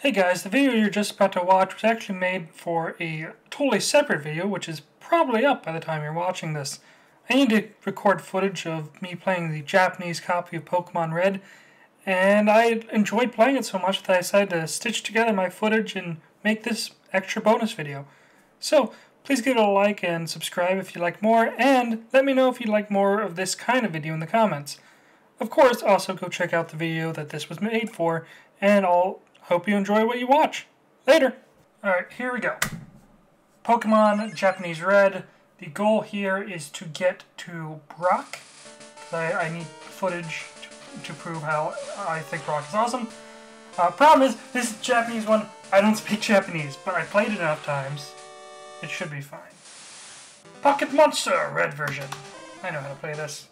Hey guys, the video you're just about to watch was actually made for a totally separate video, which is probably up by the time you're watching this. I need to record footage of me playing the Japanese copy of Pokémon Red, and I enjoyed playing it so much that I decided to stitch together my footage and make this extra bonus video. So, please give it a like and subscribe if you like more, and let me know if you'd like more of this kind of video in the comments. Of course, also go check out the video that this was made for, and I'll hope you enjoy what you watch. Later! Alright, here we go. Pokemon Japanese Red. The goal here is to get to Brock. I need footage to prove how I think Brock is awesome. Problem is, this Japanese one, I don't speak Japanese, but I played it enough times. It should be fine. Pocket Monster, Red version. I know how to play this.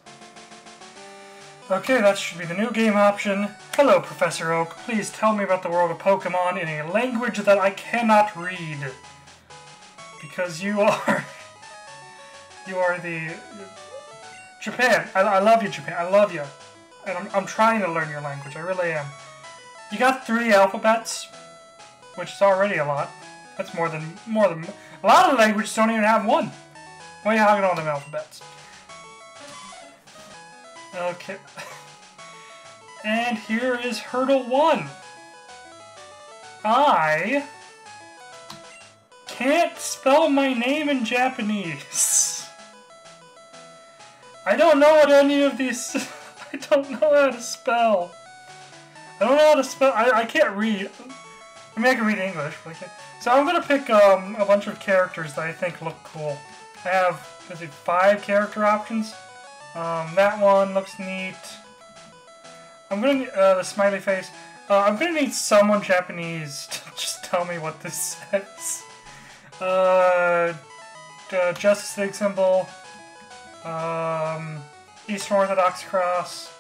Okay, that should be the new game option. Hello, Professor Oak. Please tell me about the world of Pokemon in a language that I cannot read. Because you are... you are the... Japan. I love you, Japan. I love you. And I'm trying to learn your language. I really am. You got 3 alphabets, which is already a lot. That's more than... A lot of languages don't even have 1. Why are you hogging all them alphabets? Okay. And here is Hurdle 1. I can't spell my name in Japanese. I don't know what any of these... I don't know how to spell. I don't know how to spell... I can't read. I mean, I can read English, but I can't. So I'm going to pick a bunch of characters that I think look cool. I have, is it 5 character options? That one looks neat. I'm gonna need, the smiley face. I'm gonna need someone Japanese to just tell me what this says. Justice League symbol. Eastern Orthodox cross.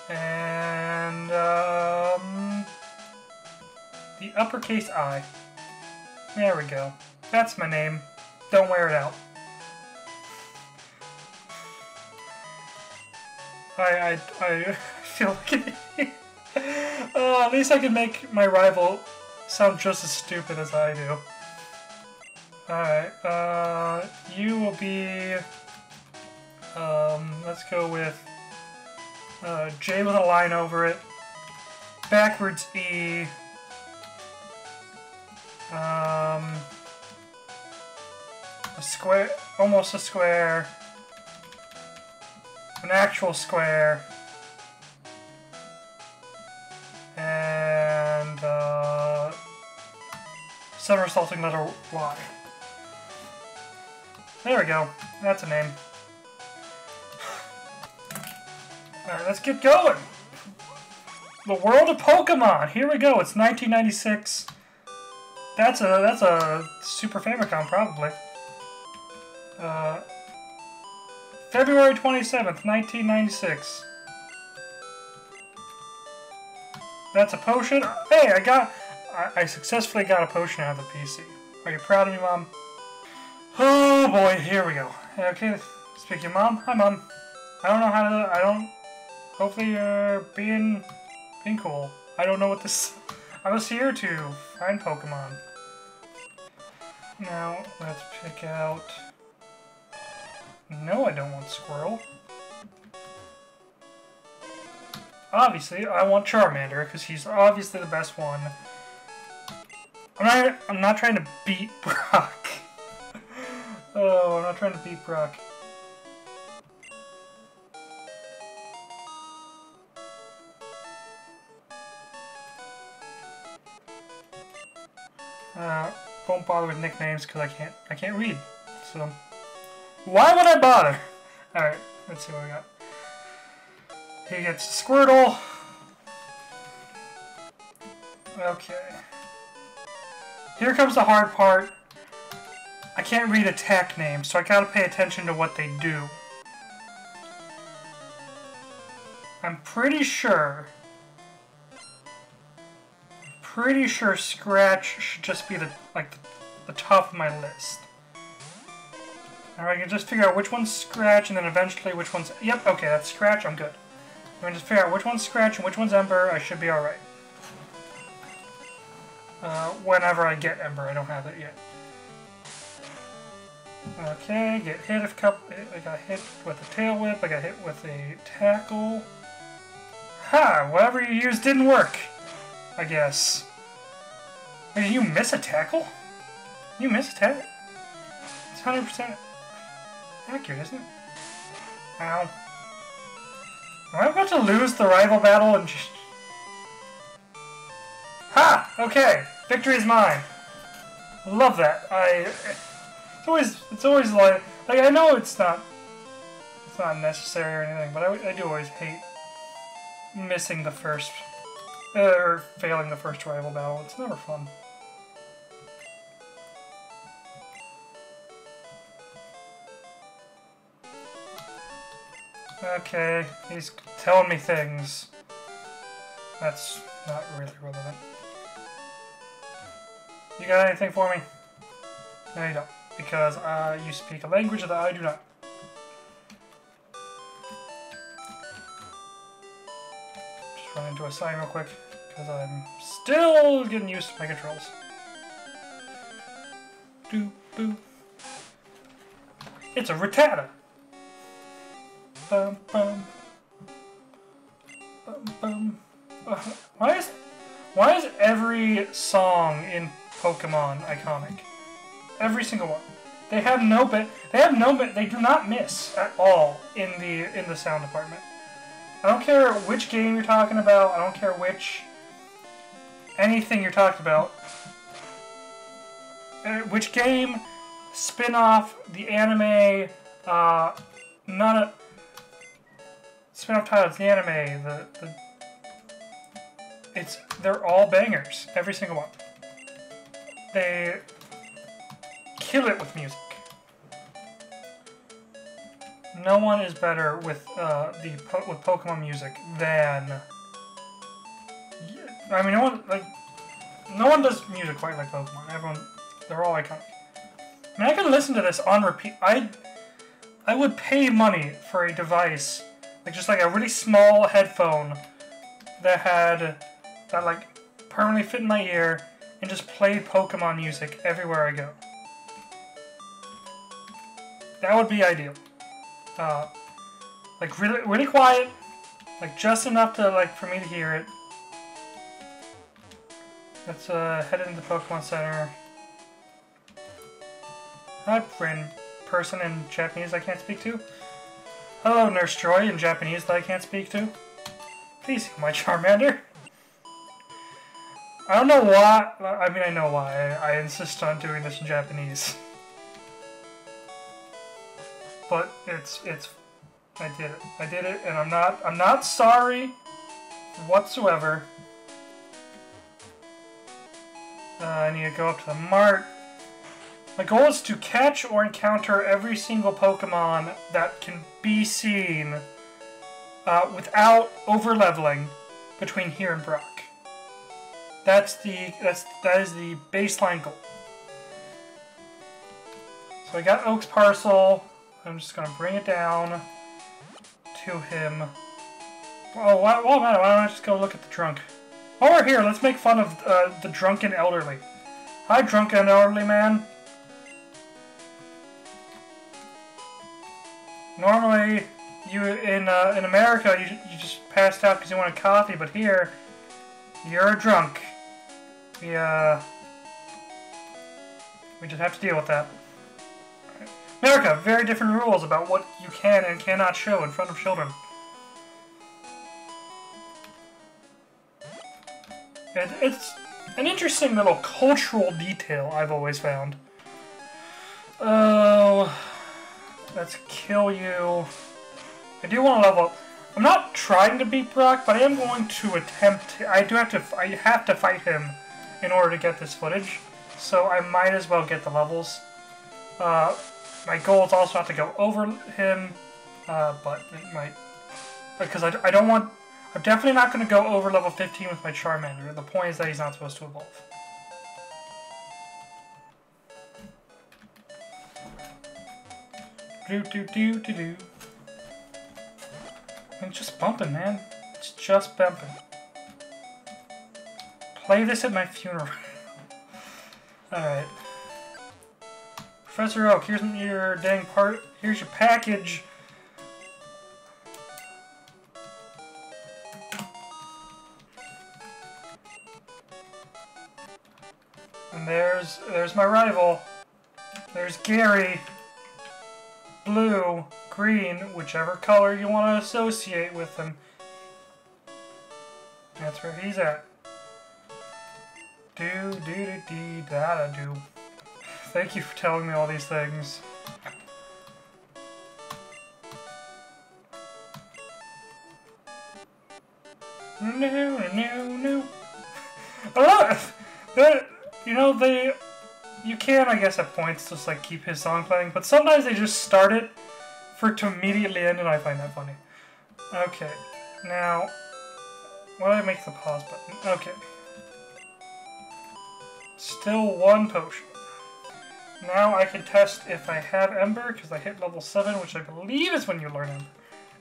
And, the uppercase I. There we go. That's my name. Don't wear it out. I feel like it. At least I can make my rival sound just as stupid as I do. Alright, you will be, let's go with, J with a line over it, backwards E, a square, almost a square, an actual square, and somersaulting letter Y. There we go. That's a name. Alright, let's get going! The world of Pokemon! Here we go, it's 1996. That's a Super Famicom, probably. February 27th, 1996. That's a potion. Hey, I successfully got a potion out of the PC. Are you proud of me, Mom? Oh boy, here we go. Okay, speaking of Mom, hi Mom. I don't know how to, hopefully you're being cool. I don't know what this, I was here to find Pokemon. Now, let's pick out... No, I don't want Squirrel. Obviously, I want Charmander, because he's obviously the best one. I'm not trying to beat Brock. Oh, I'm not trying to beat Brock. Won't bother with nicknames, because I can't read, so... Why would I bother? Alright, let's see what we got. He gets Squirtle. Okay. Here comes the hard part. I can't read attack names, so I gotta pay attention to what they do. I'm pretty sure Scratch should just be the top of my list. Alright, I can just figure out which one's Scratch and then eventually which one's... Yep, okay, that's Scratch, I'm good. I can just figure out which one's Scratch and which one's Ember, I should be alright. Whenever I get Ember, I don't have it yet. Okay, get hit a couple. I got hit with a tail whip. I got hit with a tackle. Ha! Whatever you used didn't work. I guess. Wait, did you miss a tackle? You missed a tackle? It's 100% accurate, isn't it? Ow. Am I about to lose the rival battle and just... Ha! Okay. Victory is mine. Love that. It's always like I know it's not necessary or anything, but I do always hate missing the first or failing the first rival battle. It's never fun. Okay, he's telling me things. That's not really relevant. You got anything for me? No, you don't. Because you speak a language that I do not. Just run into a sign real quick, because I'm still getting used to my controls. Doo boo. It's a Rattata! Bum bum. Bum bum. Why is every song in Pokemon iconic? Every single one. They do not miss at all in the sound department. I don't care which game you're talking about, I don't care anything you're talking about. Which game, spin-off, the anime, spin-off titles, the anime, they're all bangers, every single one. They kill it with music. No one is better with Pokemon music than. I mean, no one does music quite like Pokemon. They're all iconic. I mean, I can listen to this on repeat. I would pay money for a device, just like a really small headphone that permanently fit in my ear and just play Pokemon music everywhere I go. That would be ideal. Really, really quiet, just enough to for me to hear it. Let's head into the Pokemon Center. Hi, friend person in Japanese I can't speak to. Hello, Nurse Joy in Japanese that I can't speak to. Please, my Charmander. I don't know why. I mean, I know why. I insist on doing this in Japanese. But I did it, and I'm not sorry whatsoever. I need to go up to the mart. My goal is to catch or encounter every single Pokemon that can be seen without over-leveling between here and Brock. That is the baseline goal. So I got Oak's parcel. I'm just gonna bring it down to him. Oh, why don't I just go look at the trunk? While we're here, let's make fun of the drunken elderly. Hi, drunken elderly man. Normally, in America, you just passed out because you wanted coffee, but here, you're a drunk. We just have to deal with that. America, very different rules about what you can and cannot show in front of children. It's an interesting little cultural detail I've always found. Oh, let's kill you. I do want to level up. I'm not trying to beat Brock, but I am going to attempt. I have to fight him in order to get this footage, so I might as well get the levels. My goal is also not to go over him, but it might, because I don't want. I'm definitely not going to go over level 15 with my Charmander. The point is that he's not supposed to evolve. Do. It's just bumping, man. It's just bumping. Play this at my funeral. Alright. Professor Oak, here's your dang part. Here's your package. And there's my rival. There's Gary. Blue, green, whichever color you want to associate with him. That's where he's at. Do-do-do-dee-da-da-do. Thank you for telling me all these things. No. You know, you can, I guess, at points just like keep his song playing, but sometimes they just start it for it to immediately end, and I find that funny. Okay, now, why do I make the pause button? Okay. Still one potion. Now I can test if I have Ember, because I hit level 7, which I believe is when you learn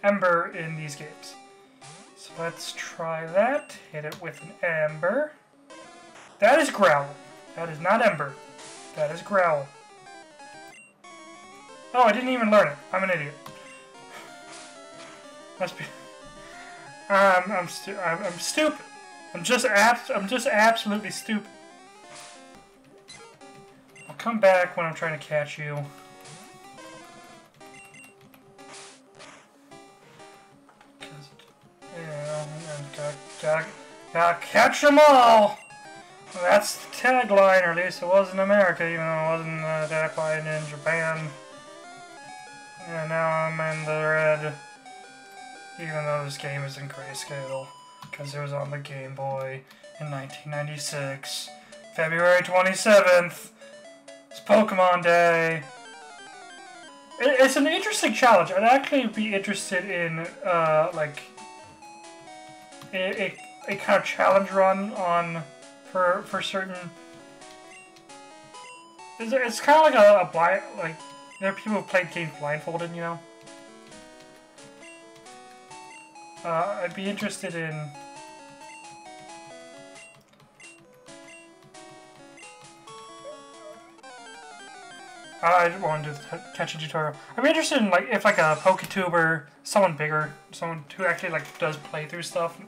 Ember in these games. So let's try that. Hit it with an Ember. That is Growl. That is not Ember. That is Growl. Oh, I didn't even learn it. I'm an idiot. Must be. I'm stupid. I'm just absolutely stupid. I'll come back when I'm trying to catch you. Gotta catch them all! Well, that's the tagline, or at least it was in America, even though it wasn't the tagline in Japan. And now I'm in the red, even though this game is in grayscale, because it was on the Game Boy in 1996, February 27th. It's Pokemon Day. It's an interesting challenge. I'd actually be interested in, like, a kind of challenge run on for certain. It's kind of like a blind, like, there are people who played games blindfolded, you know. I'd be interested in. I don't want to do the catching tutorial. I'd be interested in, like, if like a PokeTuber, someone bigger, someone who actually like does playthrough stuff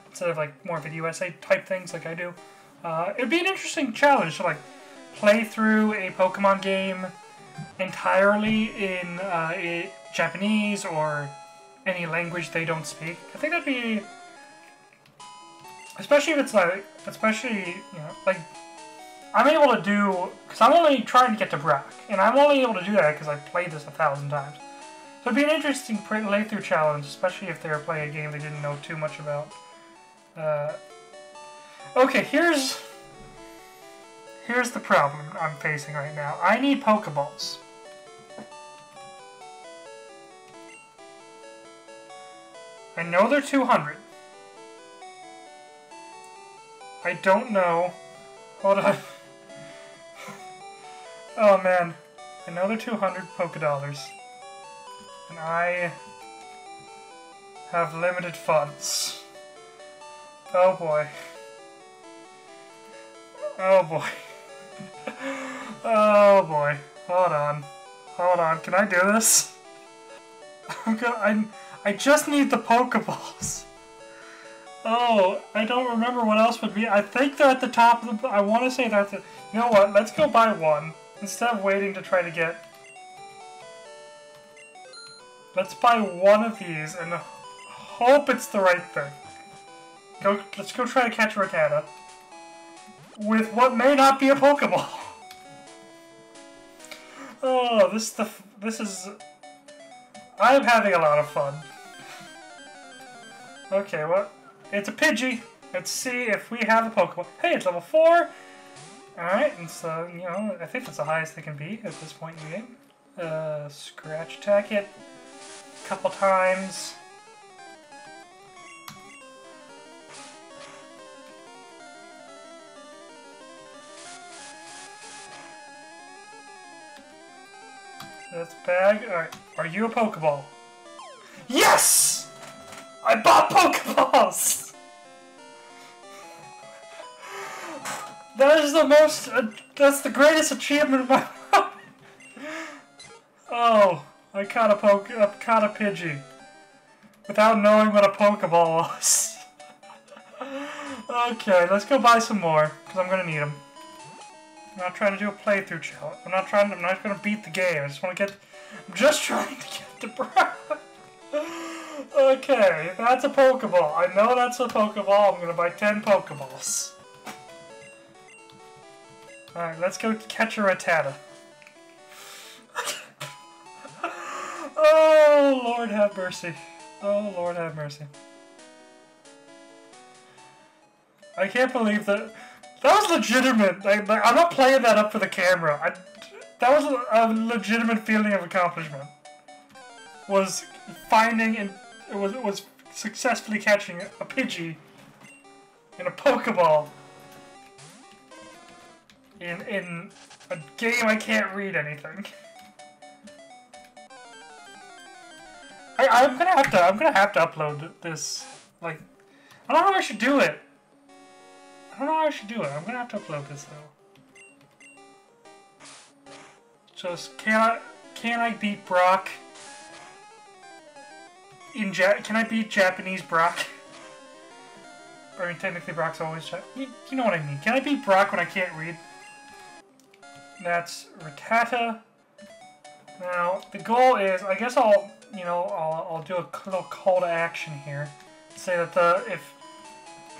instead of like more video essay type things like I do. It'd be an interesting challenge to like play through a Pokemon game entirely in Japanese or any language they don't speak. I think that'd be, especially if it's like, you know, like. I'm able to do, because I'm only trying to get to Brock, and I'm only able to do that because I've played this 1,000 times. So it'd be an interesting playthrough challenge, especially if they were playing a game they didn't know too much about. Okay, here's the problem I'm facing right now. I need Pokeballs. I know they're 200. I don't know. Hold on. Oh man, I know they're 200 Pokédollars, and I have limited funds. Oh boy. Oh boy. Oh boy. Hold on. Can I do this? I just need the Pokeballs. Oh, I don't remember what else would be. I think they're at the top of the. I want to say they're at the. You know what? Let's go buy one. Instead of waiting to try to get... Let's buy one of these and hope it's the right thing. Let's go try to catch a Rattata with what may not be a Pokeball. Oh, this is... I'm having a lot of fun. Okay, well, it's a Pidgey. Let's see if we have a Pokeball. Hey, it's level 4! Alright, and so, you know, I think that's the highest they can be at this point in the game. Scratch attack it a couple times. That's bag. Alright, are you a Pokeball? Yes! I bought Pokeballs! That is the most, that's the greatest achievement of my life. Oh, I caught a Pidgey without knowing what a Pokeball was. Okay, let's go buy some more, because I'm going to need them. I'm not trying to do a playthrough challenge. I'm not going to beat the game. I just want to get, I'm just trying to get the Brock. Okay, that's a Pokeball. I know that's a Pokeball. I'm going to buy 10 Pokeballs. Alright, let's go catch a Rattata. Oh, Lord have mercy. Oh, Lord have mercy. I can't believe that. That was legitimate. I'm not playing that up for the camera. That was a legitimate feeling of accomplishment. Was finding and was successfully catching a Pidgey in a Pokeball in a game I can't read anything. I'm gonna have to upload this. Like, I don't know how I should do it. I'm gonna have to upload this though. Just can I beat Brock? Can I beat Japanese Brock? I mean, technically Brock's always you know what I mean. Can I beat Brock when I can't read? That's Rattata. Now the goal is, I guess I'll do a little call to action here. Say that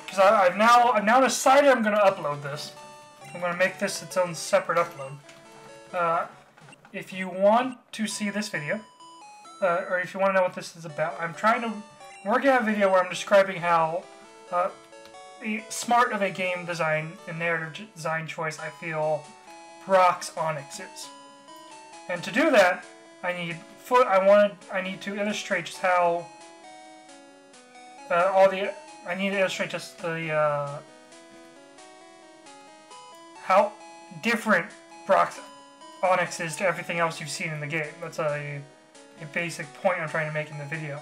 because I've now decided I'm going to upload this. I'm going to make this its own separate upload. If you want to see this video, or if you want to know what this is about, I'm working on a video where I'm describing how smart of a game design and narrative design choice I feel Brock's Onix is. And to do that, I need to illustrate just how I need to illustrate just the how different Brock's Onix is to everything else you've seen in the game. That's a basic point I'm trying to make in the video.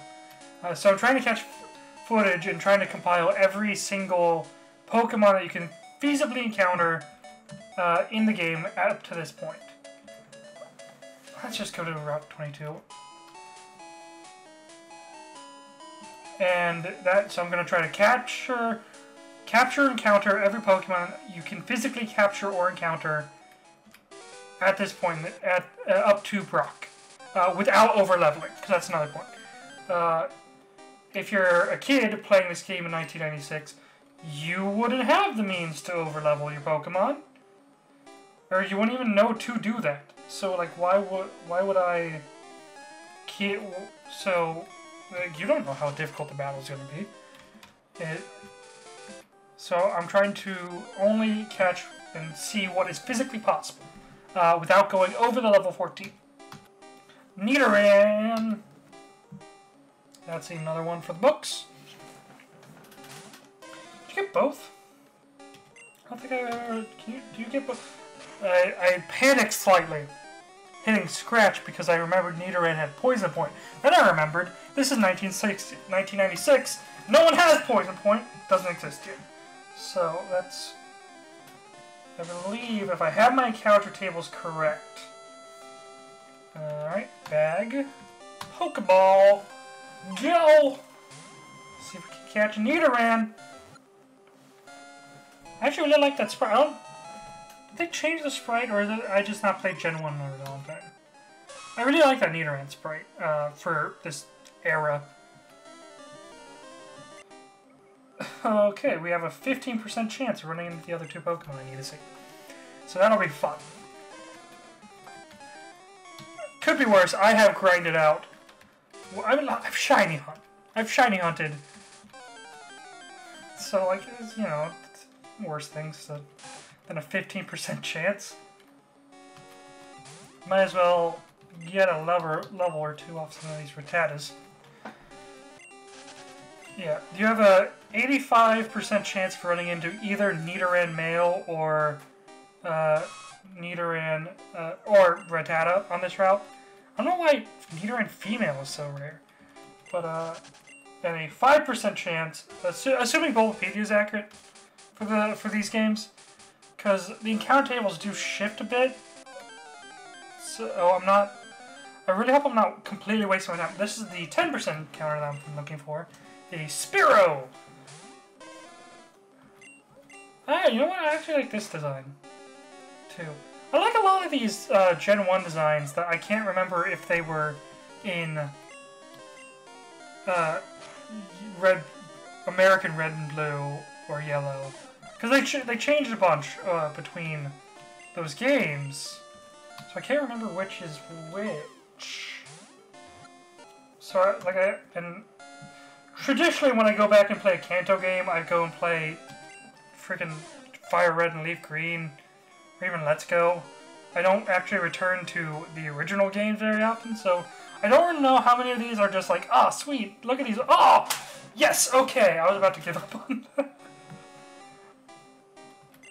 So I'm trying to catch footage and trying to compile every single Pokemon that you can feasibly encounter in the game up to this point. Let's just go to Route 22. And so I'm going to try to capture and encounter every Pokemon you can physically capture or encounter at this point, up to Brock, without over-leveling, because that's another point. If you're a kid playing this game in 1996, you wouldn't have the means to over-level your Pokemon, or you wouldn't even know to do that. So, like, why would I... So, like, you don't know how difficult the battle is going to be. So, I'm trying to only catch and see what is physically possible, without going over the level 14. Nidoran! That's another one for the books. Did you get both? I don't think I ever... Do you get both? I panicked slightly, hitting scratch because I remembered Nidoran had Poison Point. Then I remembered, this is 1996, no one has Poison Point, doesn't exist yet. So that's, I believe, if I have my encounter tables correct. Alright, bag, Pokeball, go! See if we can catch a Nidoran. I actually really like that sprite. Did they change the sprite, or is it I just not played Gen 1 in a long time? I really like that Nidoran sprite for this era. Okay, we have a 15% chance of running into the other two Pokemon I need to see. So that'll be fun. Could be worse. I have grinded out. Well, I've shiny hunt. I've shiny hunted. So, like, it's, you know, it's worse things than a 15% chance. Might as well get a level or two off some of these Rattatas. Yeah, you have a 85% chance for running into either Nidoran male or Nidoran or Rattata on this route. I don't know why Nidoran female is so rare, but and a 5% chance, assuming Bulbapedia is accurate for these games, because the encounter tables do shift a bit. So I'm not... I really hope I'm not completely wasting my time. This is the 10% encounter that I'm looking for. The Spearow! Ah, you know what? I actually like this design, too. I like a lot of these Gen 1 designs that I can't remember if they were in American Red and Blue or Yellow. Because they changed a bunch between those games. So I can't remember which is which. So, and traditionally when I go back and play a Kanto game, I go and play freaking Fire Red and Leaf Green, or even Let's Go. I don't actually return to the original games very often, so I don't really know how many of these are just like, ah, sweet, look at these, oh, yes, okay, I was about to give up on that.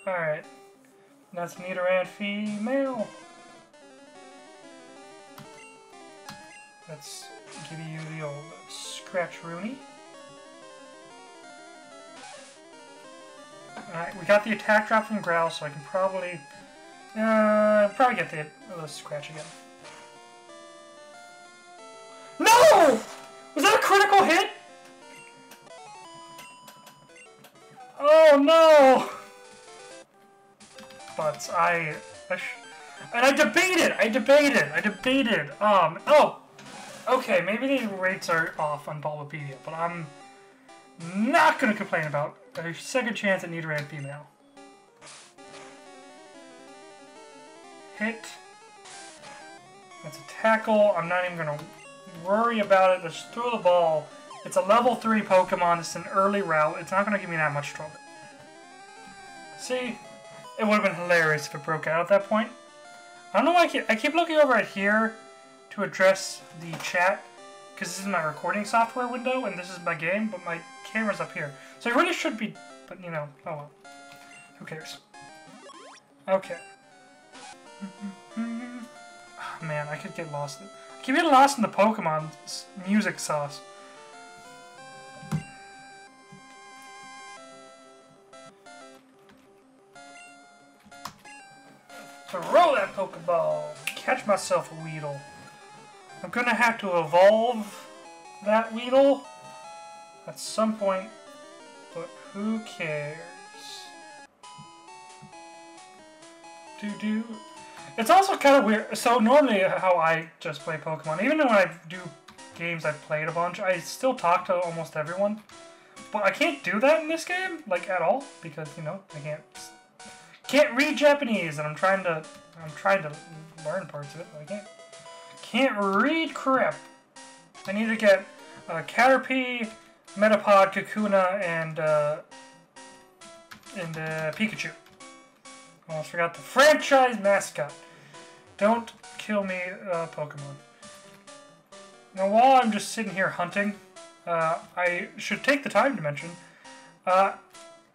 Alright, that's Nidoran female. Let's give you the old Scratch Rooney. Alright, we got the attack drop from Growl, so I can probably get the scratch again. No! Was that a critical hit? Oh no! But and I debated. Oh, okay, maybe the rates are off on Bulbapedia, but I'm not gonna complain about a second chance at Nidoran female. Hit. That's a tackle. I'm not even gonna worry about it. Let's throw the ball. It's a level 3 Pokemon. It's an early route. It's not gonna give me that much trouble. See? It would have been hilarious if it broke out at that point. I don't know why I keep looking over at here to address the chat, because this is my recording software window and this is my game, but my camera's up here. So it really should be, but you know, oh well. Who cares? Okay. Oh, man, I could get lost. I keep getting lost in the Pokemon music sauce. Throw that Pokeball! Catch myself a Weedle. I'm gonna have to evolve that Weedle at some point, but who cares? It's also kind of weird. So normally how I just play Pokemon, even when I do games I've played a bunch, I still talk to almost everyone. But I can't do that in this game, like at all, because you know I can't read Japanese, and I'm trying to learn parts of it, but I can't read crap. I need to get Caterpie, Metapod, Kakuna, and Pikachu. Almost forgot the franchise mascot. Don't kill me, Pokemon. Now, while I'm just sitting here hunting, I should take the time to mention,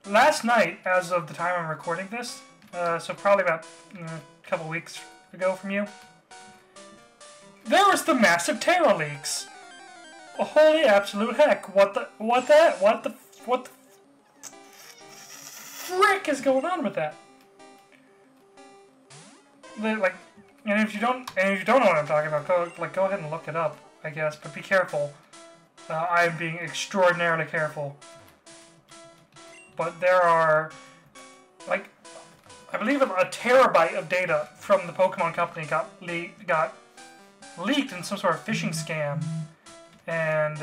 last night, as of the time I'm recording this, so probably about a couple weeks ago from you, there was the massive Terra leaks. Holy absolute heck! What the frick is going on with that? And if you don't know what I'm talking about, go ahead and look it up, I guess. But be careful. I am being extraordinarily careful. But there are, like, I believe a terabyte of data from the Pokemon Company got leaked in some sort of phishing scam, and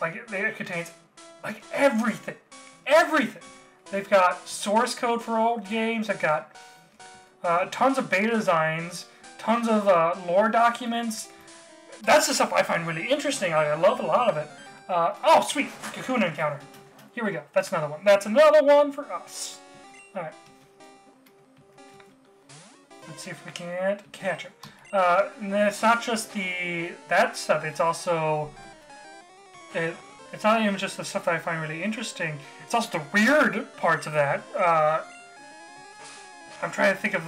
like it contains like everything. They've got source code for old games. They've got tons of beta designs, tons of lore documents. That's the stuff I find really interesting. I love a lot of it. Oh, sweet! Kakuna encounter. Here we go. That's another one. That's another one for us. Alright. Let's see if we can't catch it. And then it's not just that stuff. It's also... It's not even just the stuff that I find really interesting. It's also the weird parts of that. I'm trying to think of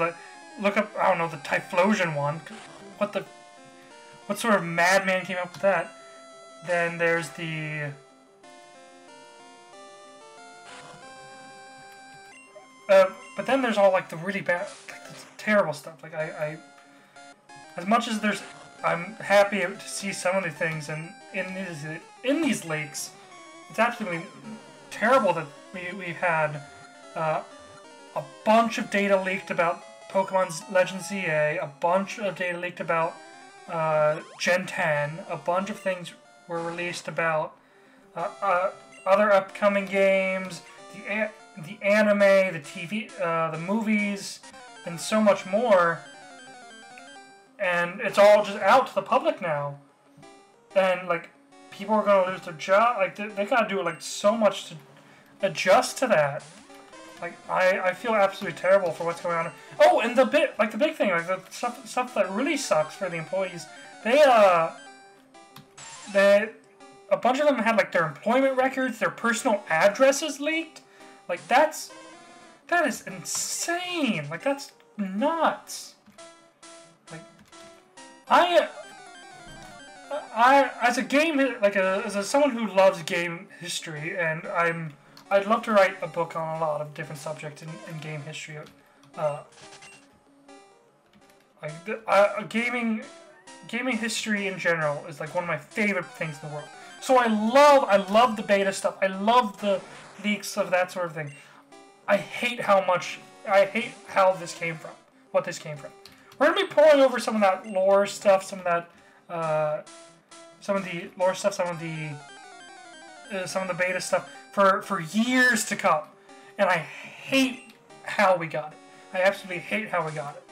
look up, I don't know, the Typhlosion one. What sort of madman came up with that? Then there's the... But then there's all like the really bad, like the terrible stuff. Like as much as I'm happy to see some of the things in these leaks. It's absolutely terrible that we've had a bunch of data leaked about Pokemon's Legends ZA, a bunch of data leaked about Gen 10, a bunch of things were released about other upcoming games, the anime, the TV, the movies, and so much more. And it's all just out to the public now. And, like, people are going to lose their job. Like, they got to do, like, so much to adjust to that. Like, I feel absolutely terrible for what's going on. Oh, and the big thing, like, the stuff that really sucks for the employees, a bunch of them had, like, their employment records, their personal addresses leaked. Like, that is insane. Like, that's nuts. Like, as someone who loves game history, and I'd love to write a book on a lot of different subjects in game history. Gaming history in general is like one of my favorite things in the world. So I love the beta stuff. I love the leaks of that sort of thing. I hate how this came from. What this came from. We're gonna be pouring over some of that lore stuff, some of the beta stuff for years to come, and I hate how we got it. I absolutely hate how we got it.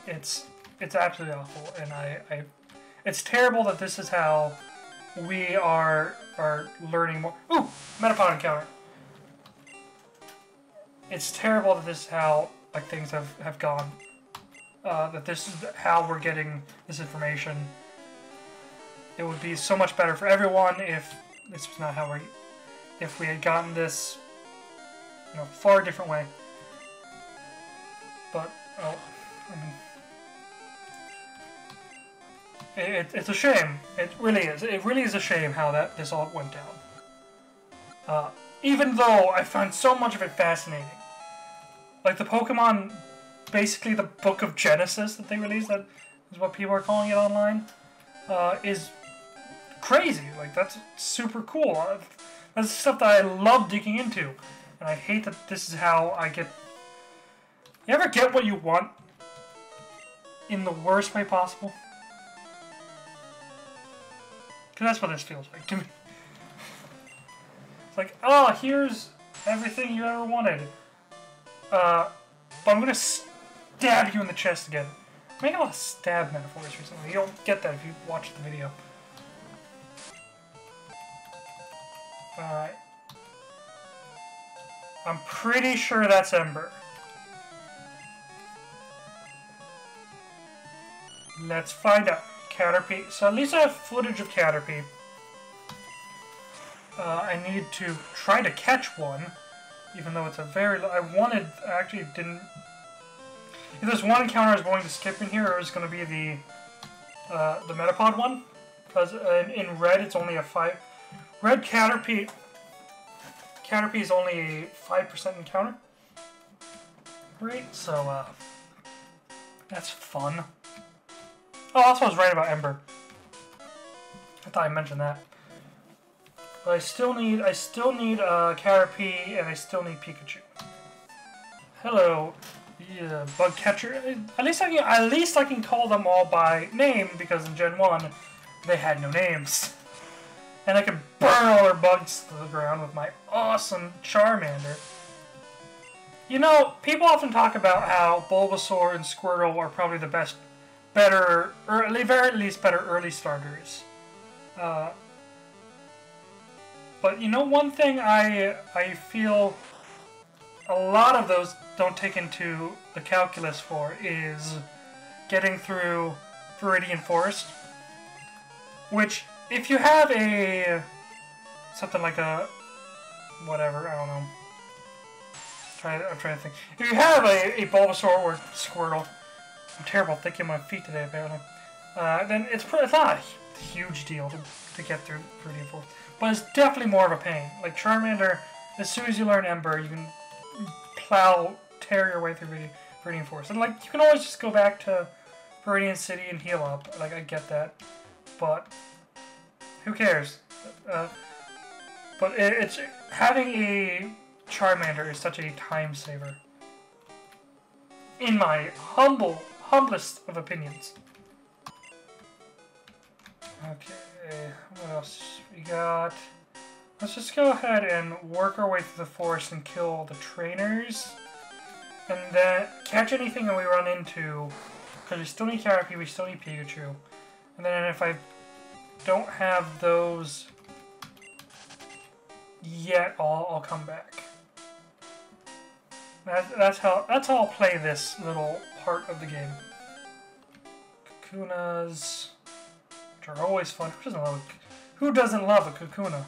It's absolutely awful, and it's terrible that this is how we are learning more. Ooh, Metapod encounter. It's terrible that this is how like things have gone. That this is how we're getting this information. It would be so much better for everyone if this was not how if we had gotten this in a far different way. But I mean, it's a shame. It really is. It really is a shame how this all went down. Even though I found so much of it fascinating, like the Pokemon, basically the Book of Genesis that they released, that is what people are calling it online, is crazy. Like, that's super cool. That's stuff that I love digging into, and I hate that this is how I get. You ever get what you want in the worst way possible? Because that's what this feels like to me. It's like, oh, here's everything you ever wanted. But I'm gonna stab you in the chest again. I'm making a lot of stab metaphors recently. You don't get that if you watch the video. Alright. I'm pretty sure that's Ember. Let's find out. Caterpie. So at least I have footage of Caterpie. I need to try to catch one, even though it's a very... I actually didn't... If there's one encounter I was going to skip in here, it was going to be the Metapod one. Because in red, it's only a 5... Red Caterpie is only a 5% encounter rate, so that's fun. Oh, also I was right about Ember. I thought I mentioned that. But I still need Caterpie, and I still need Pikachu. Hello, bug catcher. At least I can call them all by name, because in Gen 1 they had no names. And I can burn all their bugs to the ground with my awesome Charmander. You know, people often talk about how Bulbasaur and Squirtle are probably the better early starters. But you know, one thing I feel a lot of those don't take into the calculus for is getting through Viridian Forest, which, if you have something like a, whatever, I don't know. I'm trying to think. If you have a Bulbasaur or Squirtle, I'm terrible thinking my feet today apparently, then it's not a huge deal to get through Viridian Forest. But it's definitely more of a pain. Like Charmander, as soon as you learn Ember, you can plow tear your way through Viridian Forest. And, like, you can always just go back to Viridian City and heal up. Like, I get that. But who cares? But it's having a Charmander is such a time saver. In my humblest of opinions. Okay, what else we got? Let's just go ahead and work our way through the forest and kill all the trainers. And then catch anything that we run into. Because we still need Caterpie, we still need Pikachu. And then if I don't have those yet, I'll come back. That's how I'll play this little part of the game. Kakunas, which are always fun. Who doesn't love a Kakuna?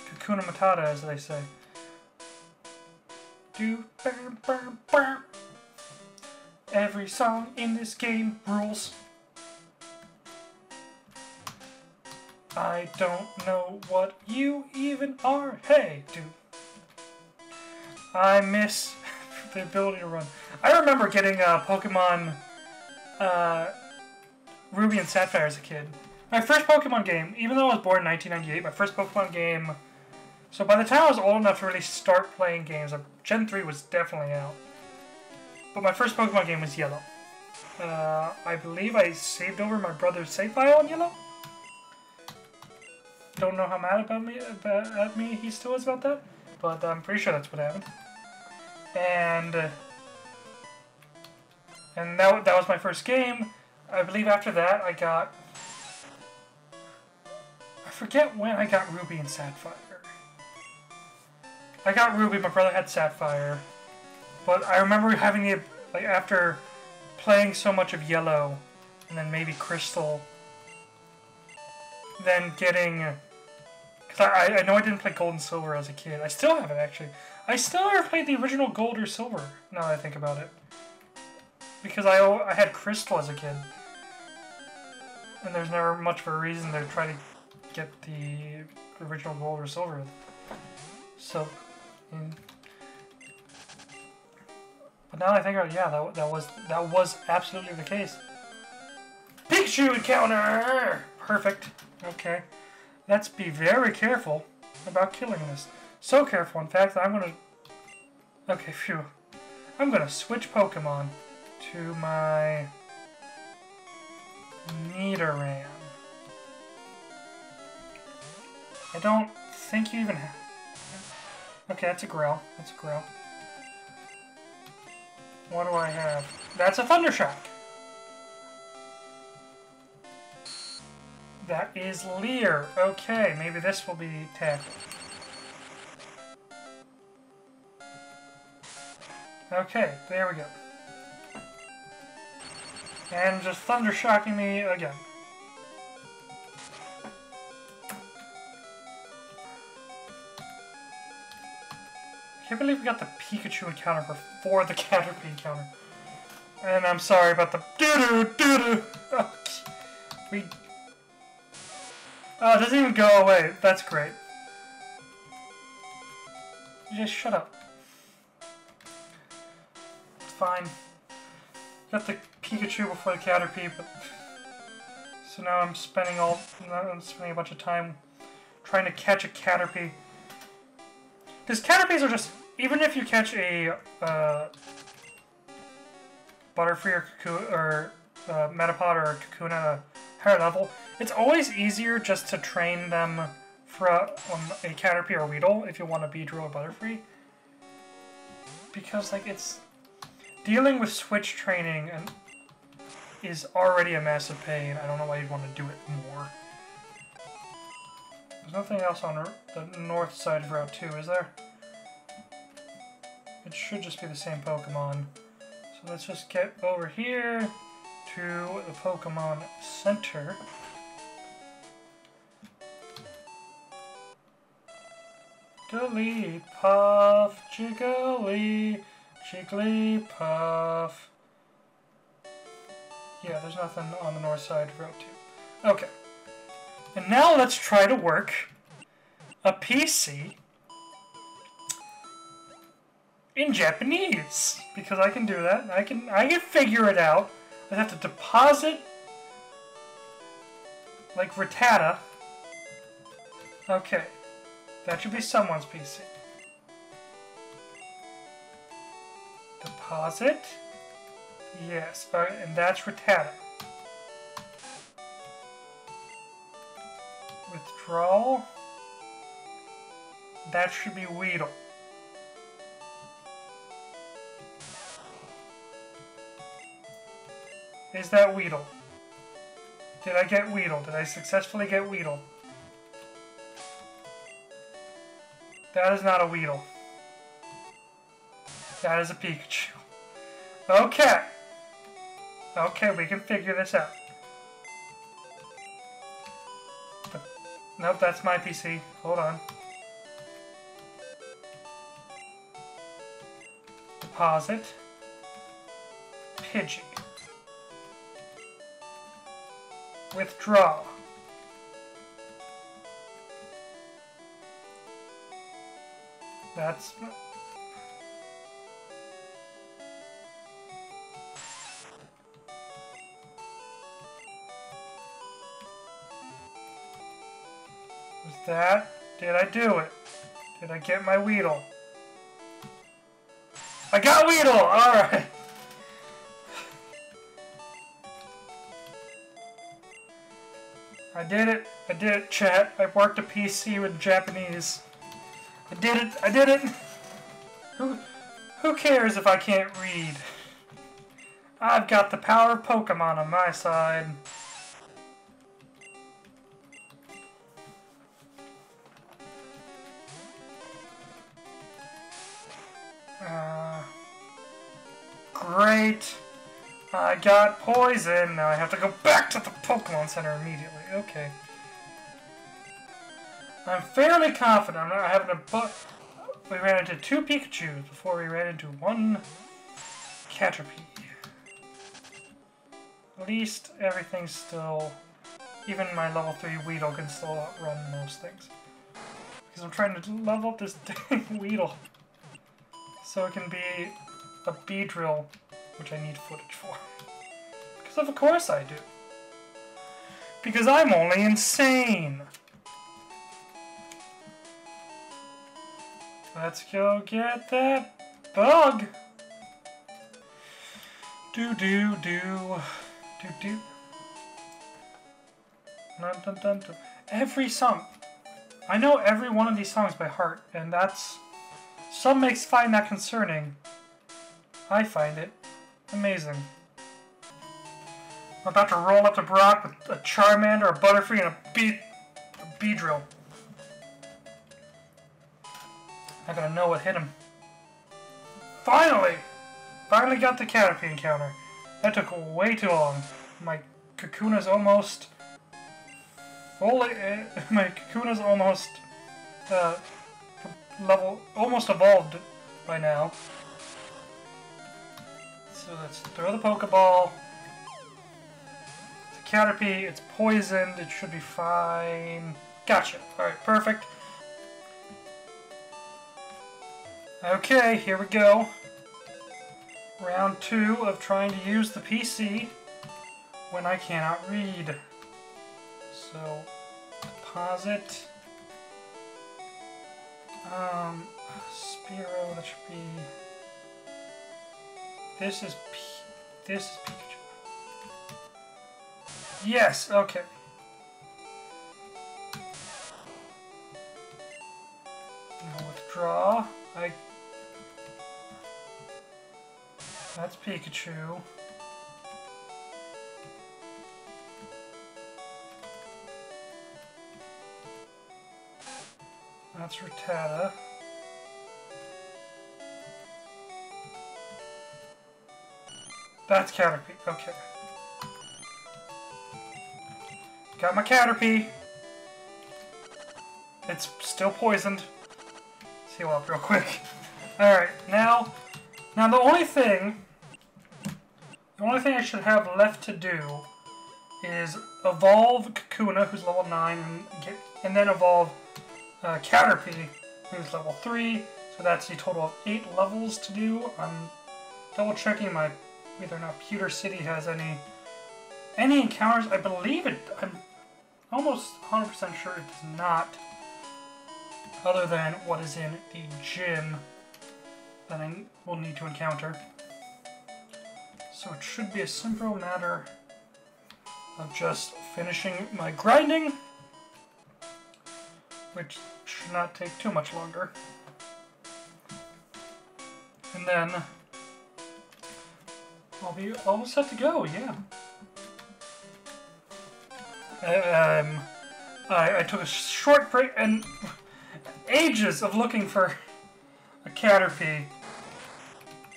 Kakuna Matata, as they say. Every song in this game rules. I don't know what you even are. Hey, dude. I miss the ability to run. I remember getting Pokemon Ruby and Sapphire as a kid. My first Pokemon game, even though I was born in 1998, my first Pokemon game... So by the time I was old enough to really start playing games, Gen 3 was definitely out. But my first Pokemon game was Yellow. I believe I saved over my brother's save file on Yellow. Don't know how mad at me he still is about that, but I'm pretty sure that's what happened. And that was my first game. I believe after that I forget when I got Ruby and Sapphire. I got Ruby, my brother had Sapphire, but I remember having the, like, after playing so much of Yellow, and then maybe Crystal, then getting, because I know I didn't play Gold and Silver as a kid. I still haven't, actually. I still never played the original Gold or Silver, now that I think about it. Because I had Crystal as a kid. And there's never much of a reason to try to get the original Gold or Silver. So, but now that I think about it, yeah, that was absolutely the case. Pikachu encounter! Perfect. Okay. Let's be very careful about killing this. So careful, in fact, that I'm gonna... Okay, phew. I'm gonna switch Pokemon to my... Nidoran. I don't think you even have... Okay, that's a Growl. That's a Growl. What do I have? That's a Thundershock! That is Leer. Okay, maybe this will be tackled. Okay, there we go. And just Thundershocking me again. I can't believe we got the Pikachu encounter before the Caterpie encounter. And I'm sorry about the doo-doo. Oh, it doesn't even go away. That's great. Just shut up. It's fine. Got the Pikachu before the Caterpie, but... So now I'm spending a bunch of time trying to catch a Caterpie. Because Caterpies are just... Even if you catch a Butterfree or Metapod or Kakuna at a higher level, it's always easier just to train them for a Caterpie or Weedle if you want to Beedrill or Butterfree. Because, like, it's... Dealing with switch training is already a massive pain. I don't know why you'd want to do it more. There's nothing else on the north side of Route 2, is there? It should just be the same Pokemon. So let's just get over here to the Pokemon Center. Jigglypuff, Jigglypuff. Yeah, there's nothing on the north side of Route 2. Okay. And now let's try to work a PC in Japanese, because I can do that. I can figure it out. I have to deposit like Rattata. Okay, that should be someone's PC. Deposit. Yes, alright, and that's Rattata. Withdrawal. That should be Weedle. Is that Weedle? Did I get Weedle? Did I successfully get Weedle? That is not a Weedle. That is a Pikachu. Okay. Okay, we can figure this out. Nope, that's my PC. Hold on. Deposit. Pidgey. Withdraw. That's... Was that? Did I do it? Did I get my Weedle? I got Weedle! Alright! I did it, chat. I worked a PC with Japanese. I did it! Who cares if I can't read? I've got the power of Pokemon on my side. Great. I got poison. Now I have to go back to the Pokemon Center immediately. Okay. I'm fairly confident. I'm not having a we ran into 2 Pikachus before we ran into 1 Caterpie. At least everything's still... Even my level 3 Weedle can still outrun most things. Because I'm trying to level up this dang Weedle. So it can be a Beedrill, which I need footage for. Because of course I do. Because I'm only insane. Let's go get that bug. Do. Dun, dun, dun, dun. Every song. I know every one of these songs by heart, and that's... Some may find that concerning. I find it amazing. I'm about to roll up to Brock with a Charmander, a Butterfree, and a Beedrill. I'm gonna know what hit him. Finally! Finally got the Caterpie encounter. That took way too long. My Kakuna's almost... my Kakuna's almost... almost evolved by now. So let's throw the Pokeball. It's a Caterpie, it's poisoned, it should be fine. Gotcha. Alright, perfect. Okay, here we go. Round 2 of trying to use the PC when I cannot read. So, deposit. Spearow, that should be... This is Pikachu. Yes, okay. Now withdraw. That's Pikachu. That's Rattata. That's Caterpie. Okay. Got my Caterpie. It's still poisoned. Heal up real quick. Alright, now the only thing I should have left to do is evolve Kakuna, who's level 9, and then evolve Caterpie, who's level 3, So that's a total of 8 levels to do. I'm double checking whether or not Pewter City has any encounters. I believe it. I'm almost 100% sure it does not. Other than what is in the gym that I will need to encounter. So it should be a simple matter of just finishing my grinding, which should not take too much longer. And then I'll be all set to go, yeah. I took a short break and ages of looking for a Caterpie,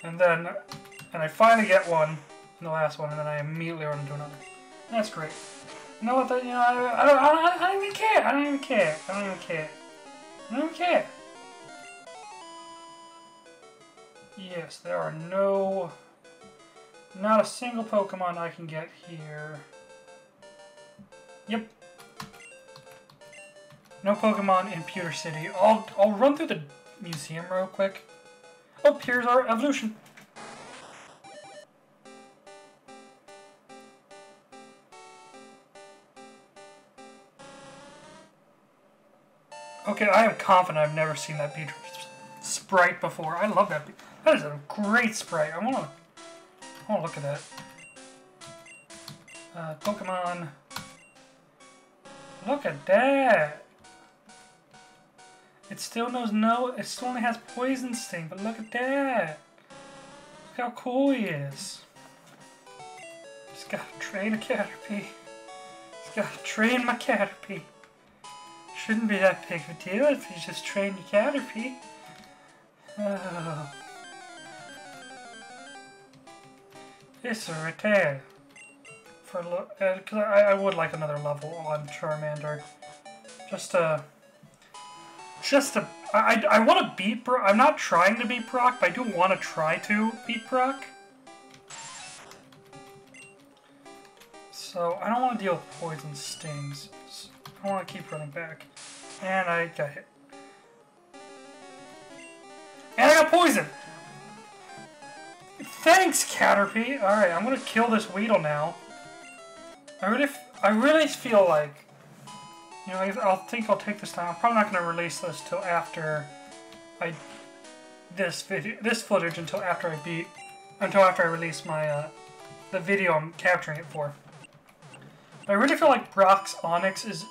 and I finally get one in the last one, and then I immediately run into another. That's great. You know what? I don't even care. I don't even care. I don't even care. I don't even care. Yes, there are not a single Pokemon I can get here. Yep. No Pokemon in Pewter City. I'll run through the museum real quick. Oh, here's our evolution. Okay, I am confident I've never seen that Beedrill sprite before. I love that. That is a great sprite. I wanna look at that. Pokemon. Look at that. It still knows it still only has Poison Sting, but look at that. Look how cool he is. Just gotta train a Caterpie. Just gotta train my Caterpie. Shouldn't be that big of a deal if you just train your Caterpie. Oh. It's a return. Because I would like another level on Charmander. I want to beat Brock. I'm not trying to beat Brock, but I do want to try to beat Brock. So I don't want to deal with Poison Stings. I want to keep running back. And I got hit. And I got poison! Thanks, Caterpie! Alright, I'm gonna kill this Weedle now. I really feel like, you know, I'll take this time. I'm probably not going to release this till after this footage until after I release my the video I'm capturing it for. But I really feel like Brock's Onix is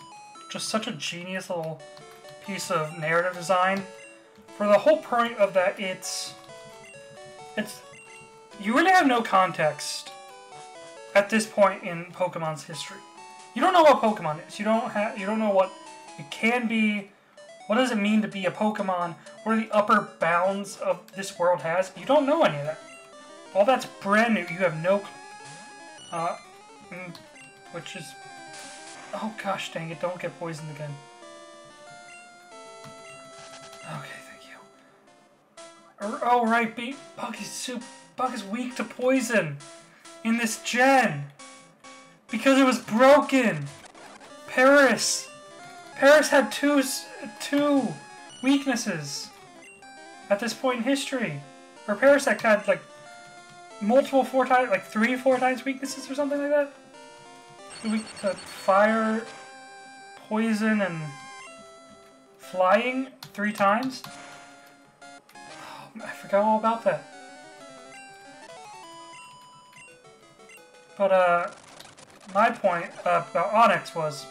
just such a genius little piece of narrative design. For the whole point of that, you really have no context at this point in Pokemon's history. You don't know what Pokemon is. You don't know what it can be. What does it mean to be a Pokemon? What are the upper bounds of this world has? You don't know any of that. All that's brand new. You have no which is, oh gosh dang it, don't get poisoned again. Okay, thank you. Oh right, Bug is weak to poison in this gen. Because it was broken! Paris had two weaknesses at this point in history. Or Parasect had like multiple 4 times weaknesses or something like that. Weak to fire, poison, and flying 3 times. Oh, I forgot all about that. But my point about Onix was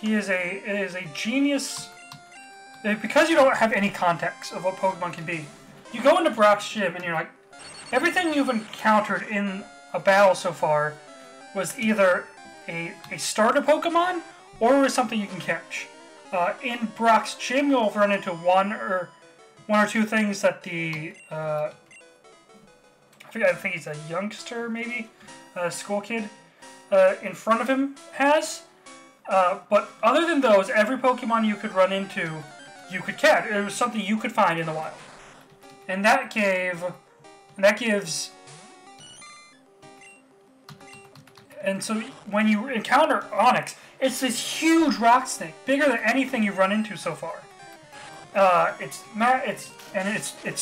it is a genius. Because you don't have any context of what Pokemon can be, you go into Brock's gym and you're like, everything you've encountered in a battle so far was either a starter Pokemon or was something you can catch. In Brock's gym, you'll run into one or two things that the I think he's a youngster, maybe a school kid in front of him has. But other than those, every Pokemon you could run into, you could catch. It was something you could find in the wild, and that gives. And so when you encounter Onix, it's this huge rock snake, bigger than anything you've run into so far. it's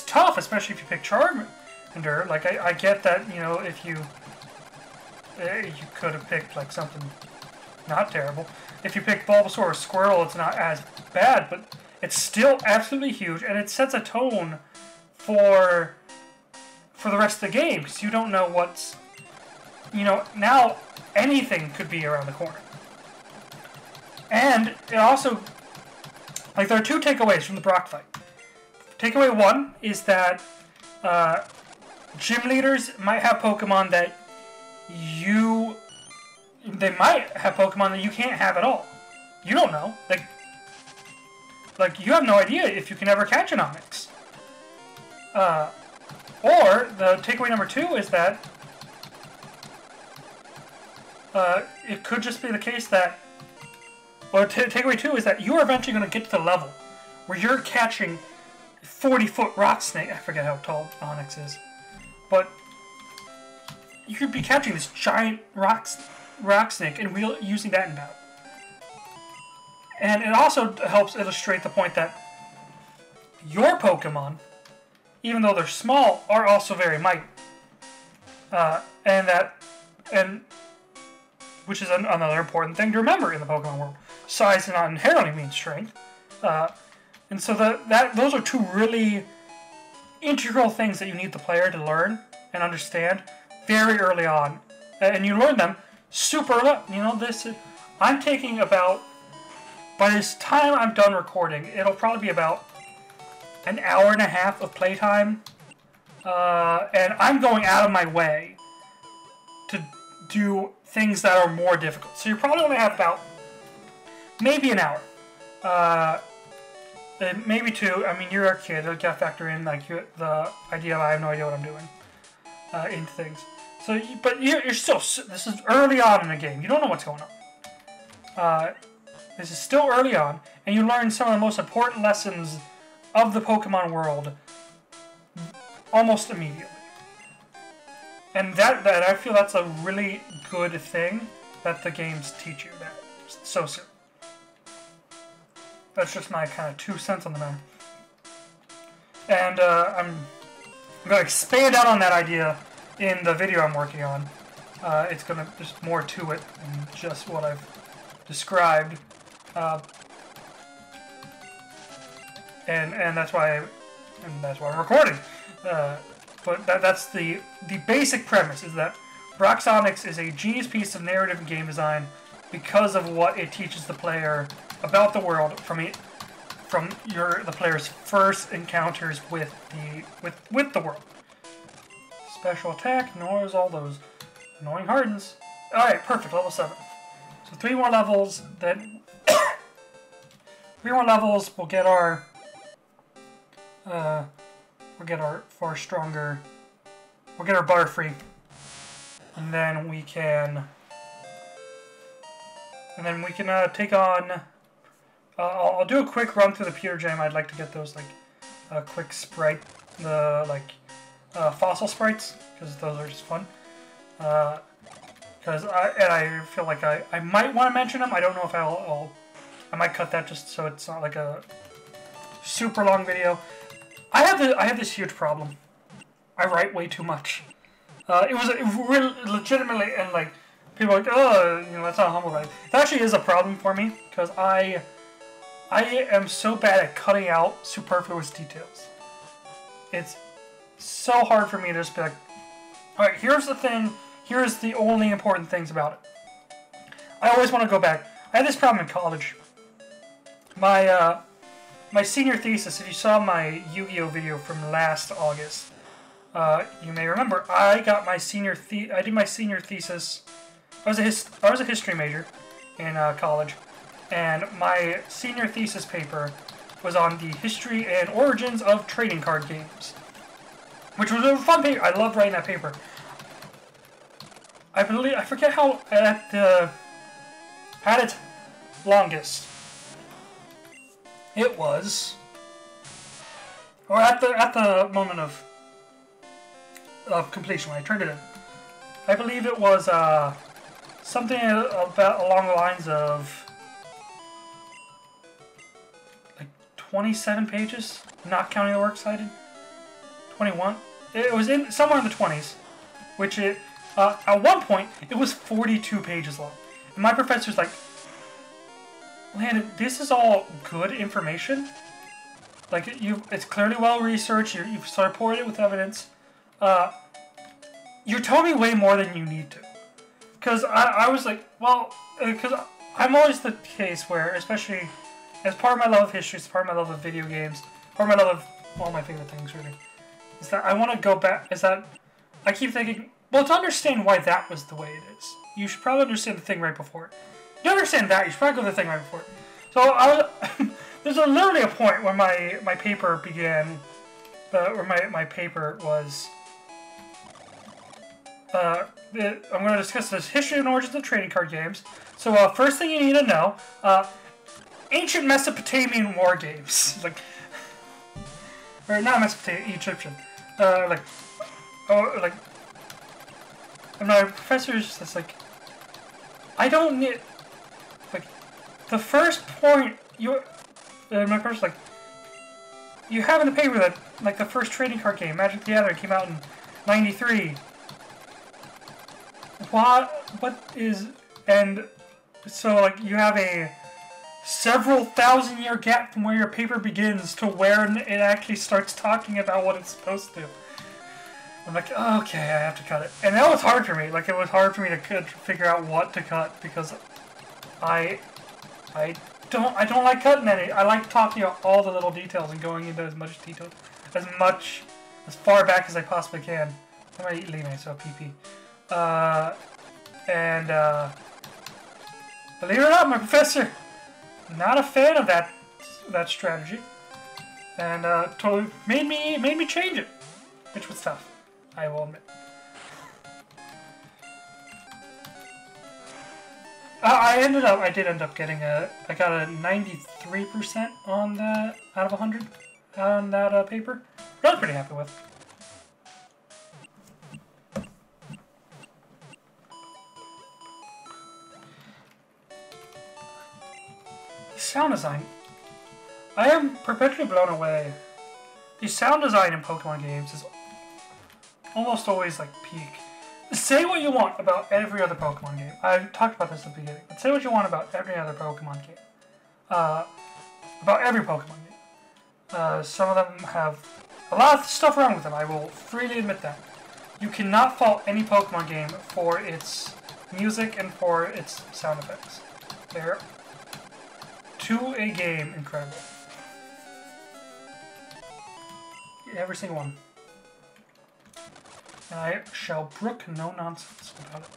tough, especially if you pick Charmander. Like I get that, you know, if you could have picked like something not terrible. If you pick Bulbasaur or Squirtle, it's not as bad, but it's still absolutely huge, and it sets a tone for the rest of the game, because you don't know what's, you know, now anything could be around the corner. And it also, like, there are two takeaways from the Brock fight. Takeaway one is that gym leaders might have Pokemon that they might have Pokemon that you can't have at all. You don't know. Like you have no idea if you can ever catch an Onix. Or the takeaway number two is that it could just be the case that, or takeaway two is that you are eventually going to get to the level where you're catching 40-foot rock snake. I forget how tall Onix is, but you could be catching this giant rock snake and using that in battle. And it also helps illustrate the point that your Pokemon, even though they're small, are also very mighty. And which is another important thing to remember in the Pokemon world. Size does not inherently mean strength. And so those are two really integral things that you need the player to learn and understand very early on. And you learn them super early. You know, I'm taking about, by this time I'm done recording, it'll probably be about an hour and a half of playtime. And I'm going out of my way to do things that are more difficult. So you probably only have about maybe an hour. Maybe two. I mean, you're a kid. You gotta factor in like the idea of I have no idea what I'm doing into things. So, but you're still. This is early on in the game. You don't know what's going on. This is still early on, and you learn some of the most important lessons of the Pokemon world almost immediately. And that I feel that's a really good thing that the games teach you that so soon. That's just my kind of 2 cents on the matter. And I'm going to expand out on that idea in the video I'm working on. There's more to it than just what I've described. And that's why I'm recording. But that's the basic premise, is that Brock's Onix is a genius piece of narrative and game design because of what it teaches the player about the world from the player's first encounters with the world. Special attack ignores all those annoying hardens. Alright, perfect, level 7. So 3 more levels, then 3 more levels, we'll get our far stronger, we'll get our Butterfree, and then we can take on, I'll do a quick run through the Pewter Gem. I'd like to get those like quick sprite, fossil sprites, because those are just fun. Because I feel like I might want to mention them. I don't know if I might cut that just so it's not like a super long video. I have this huge problem. I write way too much. It was really legitimately, and like people are like, oh, you know, that's not humble writing. It actually is a problem for me because I am so bad at cutting out superfluous details. It's so hard for me to just be like, all right, here's the thing. Here's the only important things about it. I always want to go back. I had this problem in college. My senior thesis, if you saw my Yu-Gi-Oh video from last August, you may remember I did my senior thesis. I was a history major in college, and my senior thesis paper was on the history and origins of trading card games, which was a fun paper. I loved writing that paper. I forget how at its longest it was, or at the moment of completion when I turned it in. I believe it was something along the lines of like 27 pages, not counting the works cited. 21. It was in somewhere in the 20s, which at one point it was 42 pages long. And my professor's like, Landon, this is all good information. Like it's clearly well researched. You've supported it with evidence. You're telling me way more than you need to. Because I was like, well, because I'm always the case where, especially as part of my love of history, as part of my love of video games, part of my love of all my favorite things, really, is that I want to go back, is that I keep thinking, well, to understand why that was the way it is, you should probably understand the thing right before it. To understand that, you should probably go to the thing right before it. So there's literally a point where my paper began, or my paper was, I'm going to discuss this history and origins of trading card games. So first thing you need to know, ancient Mesopotamian war games, like, or not Mesopotamian, Egyptian, and my professor's just like, I don't need, like, the first point my professor's like, you have in the paper that, like, the first trading card game, Magic the Gathering, came out in '93. What is, and so, like, you have a several thousand-year gap from where your paper begins to where it actually starts talking about what it's supposed to. I'm like, okay, I have to cut it. And that was hard for me. Like, it was hard for me to figure out what to cut, because I don't like cutting any. I like talking about all the little details and going into as far back as I possibly can. I might leave myself pee-pee. Believe it or not, my professor, not a fan of that strategy, and totally made me change it, which was tough, I will admit. I did end up getting I got a 93% on that out of 100 on that paper. I was pretty happy with. Sound design. I am perpetually blown away. The sound design in Pokemon games is almost always like peak. Say what you want about every other Pokemon game. I talked about this at the beginning. But say what you want about every other Pokemon game. About every Pokemon game. Some of them have a lot of stuff wrong with them. I will freely admit that. You cannot fault any Pokemon game for its music and for its sound effects. They're to a game incredible. Every single one. And I shall brook no nonsense about it.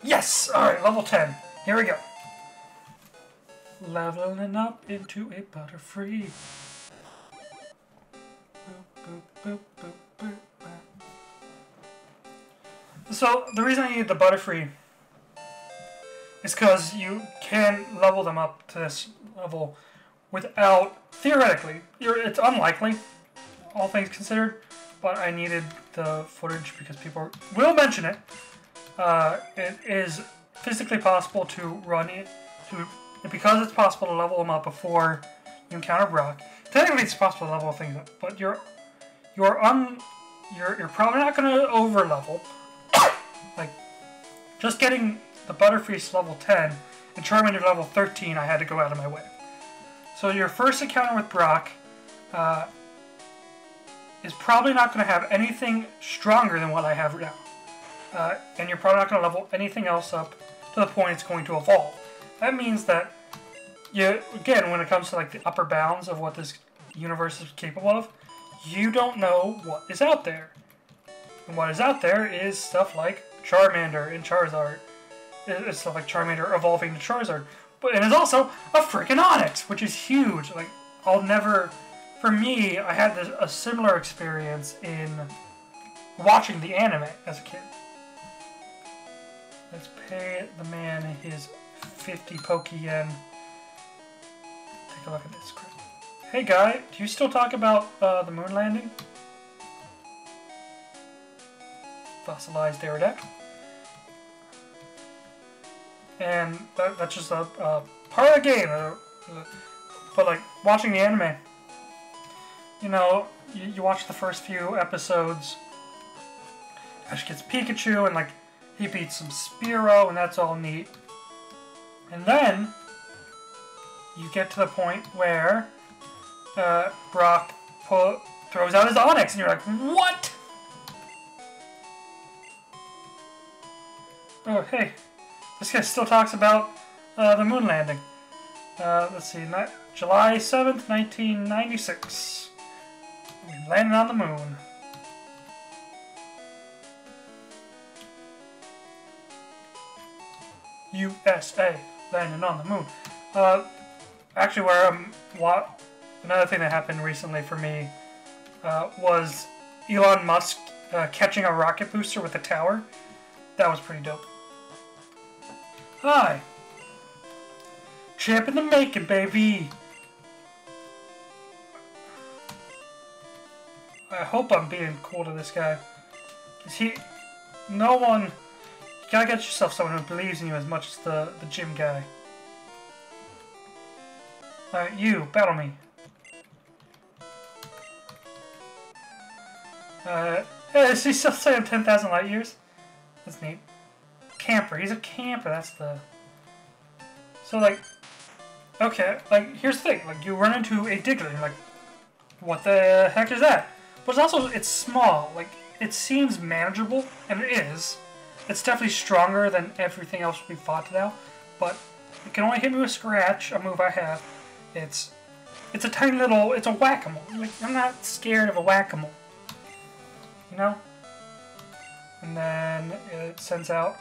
Yes! Alright, level 10. Here we go. Leveling up into a Butterfree. Boop, boop, boop, boop, boop, boop. So, the reason I needed the Butterfree is because you can level them up to this level without, theoretically, it's unlikely, all things considered, but I needed the footage because people will mention it. It is physically possible to run it, because it's possible to level them up before you encounter Brock. Technically, it's possible to level things up, but you're probably not going to over level. Like, just getting the Butterfree's level 10 and Charmander level 13, I had to go out of my way. So your first encounter with Brock is probably not going to have anything stronger than what I have now. And you're probably not going to level anything else up to the point it's going to evolve. That means that, again, when it comes to like the upper bounds of what this universe is capable of, you don't know what is out there. And what is out there is stuff like Charmander and Charizard. It's stuff like Charmander evolving to Charizard. And it's also a freaking Onix, which is huge. Like, for me, I had a similar experience in watching the anime as a kid. Let's pay the man his 50 Poke-Yen. Take a look at this. Hey guy, do you still talk about the moon landing? Fossilized Aerodactyl. And that's just a part of the game. but like watching the anime, you know, you watch the first few episodes. Ash gets Pikachu and like he beats some Spearow and that's all neat. And then you get to the point where Brock throws out his Onix and you're like, what? Oh, hey. This guy still talks about the moon landing. Let's see, July 7th, 1996. We landed on the moon. USA, landing on the moon. Actually, another thing that happened recently for me was Elon Musk catching a rocket booster with a tower. That was pretty dope. Hi. Champ in the making, baby. I hope I'm being cool to this guy. You gotta get yourself someone who believes in you as much as the gym guy. Alright, you, battle me. Is he still saying 10,000 light years? That's neat. Camper, he's a camper, that's the... So like, okay, like, here's the thing, like, you run into a Diglett, and you're like, what the heck is that? But it's small, like, it seems manageable, and it is. It's definitely stronger than everything else we've fought now, but it can only hit me with Scratch, a move I have. It's a tiny little, it's a whack-a-mole. Like, I'm not scared of a whack-a-mole. You know? And then it sends out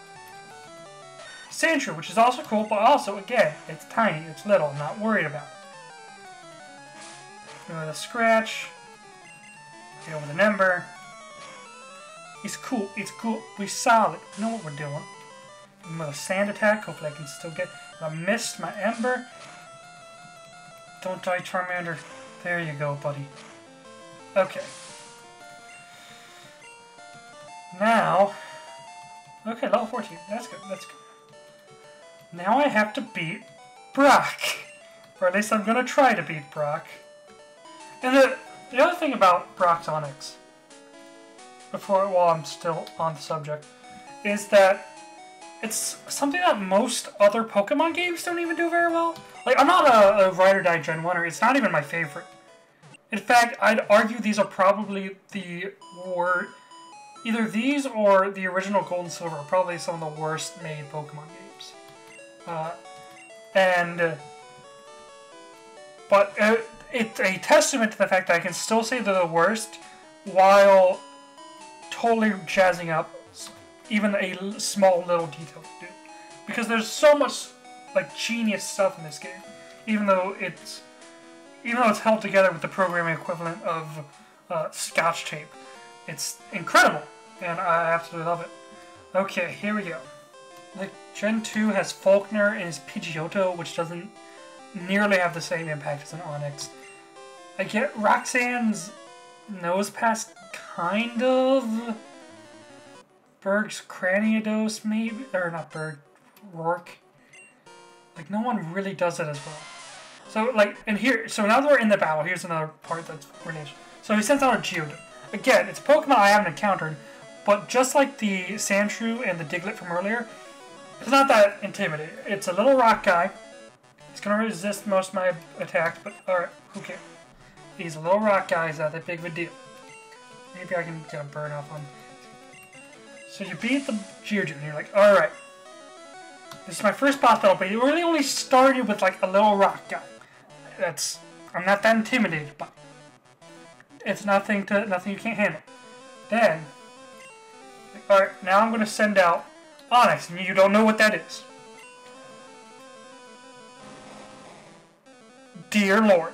Sandshrew, which is also cool, but also, again, it's tiny, it's little, I'm not worried about it. With a Scratch, deal with an Ember. It's cool, we solid, we know what we're doing. With a Sand attack, hopefully I can still get... I missed my Ember. Don't die, Charmander. There you go, buddy. Okay. Now... Okay, level 14. That's good, that's good. Now I have to beat Brock. Or at least I'm going to try to beat Brock. And the other thing about Brock's Onix, while I'm still on the subject, is that it's something that most other Pokemon games don't even do very well. Like, I'm not a Ride or Die Gen 1er, it's not even my favorite. In fact, I'd argue these are probably either these or the original Gold and Silver are probably some of the worst made Pokemon games. But it's a testament to the fact that I can still say they're the worst while totally jazzing up even a small little detail to do. Because there's so much like genius stuff in this game, even though it's held together with the programming equivalent of Scotch tape. It's incredible, and I absolutely love it. Okay, here we go. Like, Gen 2 has Faulkner and his Pidgeotto, which doesn't nearly have the same impact as an Onix. I get Roxanne's Nosepass, kind of. Berg's Cranidos, maybe? Or not Berg, Rourke. Like, no one really does it as well. So, like, so now that we're in the battle, here's another part that's related. So he sends out a Geodude. Again, it's a Pokemon I haven't encountered, but just like the Sandshrew and the Diglett from earlier, it's not that intimidating. It's a little rock guy. He's going to resist most of my attacks, but alright, who cares? He's a little rock guy, he's not that big of a deal. Maybe I can get a burn off him. So you beat the Geodude, and you're like, alright. This is my first boss battle, but you really only started with like a little rock guy. I'm not that intimidated by it. It's nothing you can't handle. Then, alright, now I'm going to send out Onix, and you don't know what that is. Dear Lord.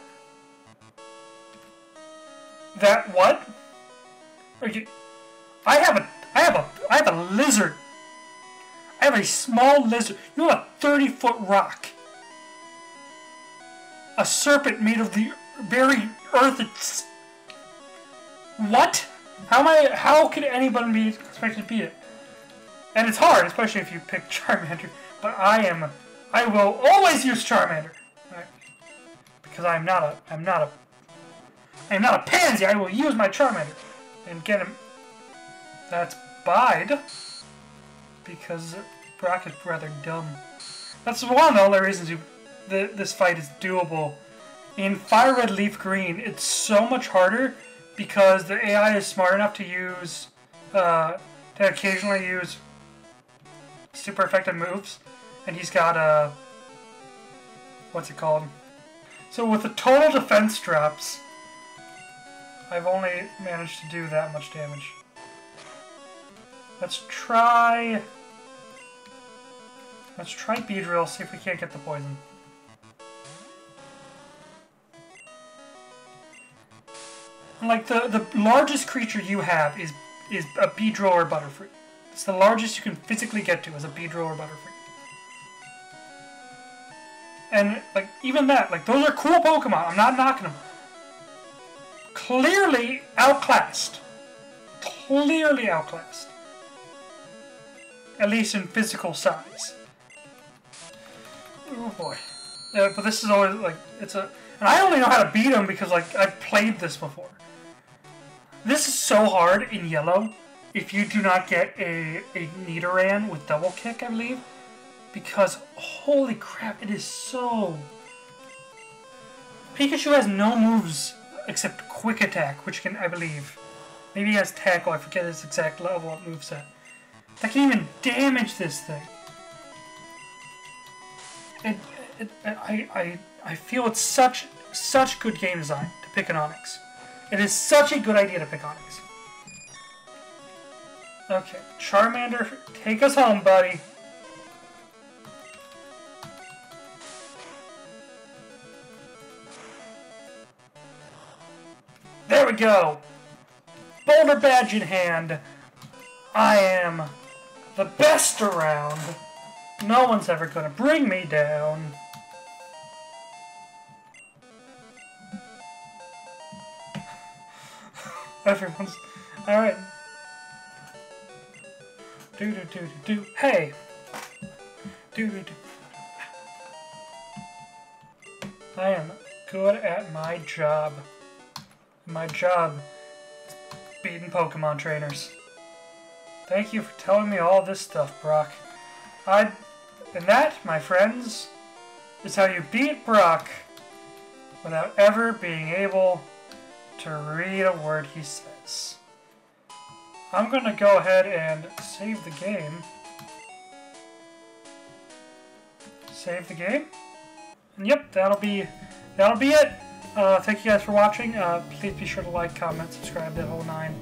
That what? Okay, I have a lizard. I have a small lizard. You have a 30-foot rock. A serpent made of the very earth. What? How could anybody be expected to beat it? And it's hard, especially if you pick Charmander. But I will always use Charmander. Right? Because I'm not a pansy. I will use my Charmander and get him. That's Bide. Because Brock is rather dumb. That's one of the only reasons this fight is doable. In Fire Red Leaf Green, it's so much harder because the AI is smart enough to use, to occasionally use super effective moves, and he's got what's it called? So with the total defense drops, I've only managed to do that much damage. Let's try Beedrill, see if we can't get the poison. Like, the largest creature you have is a Beedrill or Butterfree. It's the largest you can physically get to is a Beedrill or Butterfree. And, like, even that, like, those are cool Pokemon. I'm not knocking them. Clearly outclassed. Clearly outclassed. At least in physical size. Oh boy. But this is always, like, it's a... And I only know how to beat them because, like, I've played this before. This is so hard in yellow if you do not get a Nidoran with double kick, I believe. Because, holy crap, it is so... Pikachu has no moves except Quick Attack, which can, I believe... Maybe he has Tackle, I forget his exact level of moveset. That can even damage this thing. I feel it's such good game design to pick an Onix. It is such a good idea to pick Onix. Okay, Charmander, take us home, buddy. There we go! Boulder Badge in hand. I am the best around. No one's ever gonna bring me down. Everyone's... Alright. Do. Hey! Do. I am good at my job. My job is beating Pokemon trainers. Thank you for telling me all this stuff, Brock. And that, my friends, is how you beat Brock without ever being able to read a word he says. I'm gonna go ahead and save the game. Save the game. And yep, that'll be it. Thank you guys for watching. Please be sure to like, comment, subscribe, that whole nine.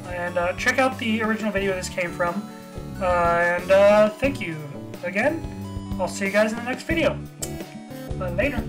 And check out the original video this came from. And thank you again. I'll see you guys in the next video. Later.